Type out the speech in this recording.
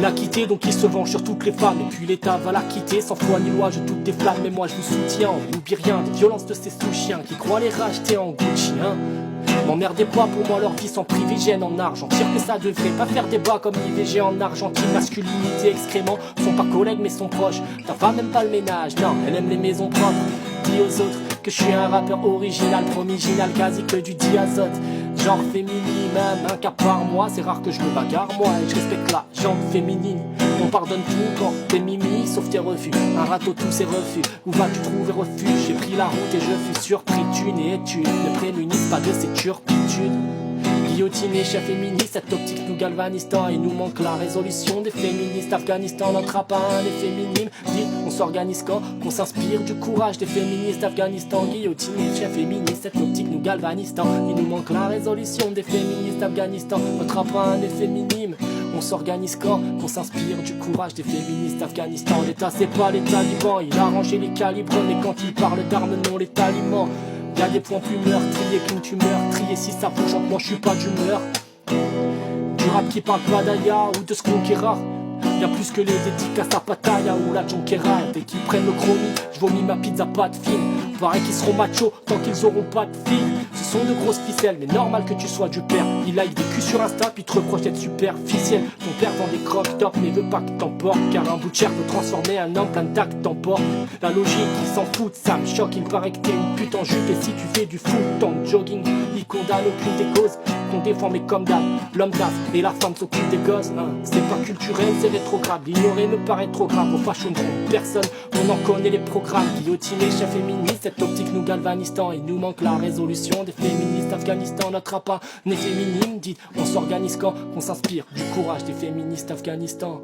Il l'a quitté donc il se venge sur toutes les femmes. Et puis l'État va la quitter, sans foi ni loi je doute des flammes. Mais moi je vous soutiens, on n'oublie rien des violences de ces sous-chiens qui croient les racheter en Gucci, hein. M'emmerdez pas, pour moi leur vie sans privilégienne en argent. Dire que ça devrait pas faire débat comme l'IVG en Argentine. Masculinité, excréments, sont pas collègues mais sont proches. Ta femme aime pas le ménage, non, elle aime les maisons propres. Dis aux autres que je suis un rappeur original, promiginal, quasi que du diazote. Genre féminine, même un cas par mois, c'est rare que je me bagarre moi et je respecte la jambe féminine. On pardonne tout quand t'es mimi, sauf tes refus. Un râteau tous ses refus, où vas-tu trouver refuge? J'ai pris la route et je fus surpris, thune et études ne prémunissent pas de ces turpitudes. Guillotiné, chef féministe, cette optique nous galvanise tant. Il nous manque la résolution des féministes. Afghanistan n'entra pas un effet minime. Dit, on s'organise quand qu'on s'inspire du courage des féministes. Afghanistan, guillotiné, chef féministe, cette optique nous galvanise tant. Il nous manque la résolution des féministes. Afghanistan n'entra pas un effet minime. On s'organise quand qu'on s'inspire du courage des féministes. Afghanistan, l'État c'est pas les talibans. Il a rangé les calibres, mais quand il parle d'armes, non les talibans. Y'a des points plus meurtriers qu'une tumeur. Trier si ça bouge, moi je suis pas d'humeur. Du rap qui parle pas d'Aya ou de Skunk-Era. Y'a plus que les dédicaces à Pattaya ou la Jonquera. Dès qu'ils prennent le chromie, je vomis ma pizza pas de fine. Pareil qu'ils seront machos tant qu'ils auront pas de filles. Ce sont de grosses ficelles, mais normal que tu sois du père. Il like des culs sur Insta, puis te reproche d'être superficiel. Ton père vend des crop tops, mais veut pas que t'emportes. Car un bout de chair peut transformer un homme plein de tac t'emporte. La logique, ils s'en foutent, ça me choque. Il paraît que t'es une pute en jupe. Et si tu fais du foot en jogging, ils condamnent aucune des causes qu'on défend, mais comme d'hab, l'homme taf et la femme s'occupe des gosses, hein. C'est pas culturel, c'est rétrograde. L'ignorer me paraît trop grave. Aux fachos ne trompe personne, on en connaît les programmes. Guillotiné, chef féministe, cette optique nous galvanise tant. Il nous manque la résolution des féministes. Afghanistan n'attrape pas, n'est féminine. Dites, on s'organise quand qu'on s'inspire du courage des féministes. Afghanistan.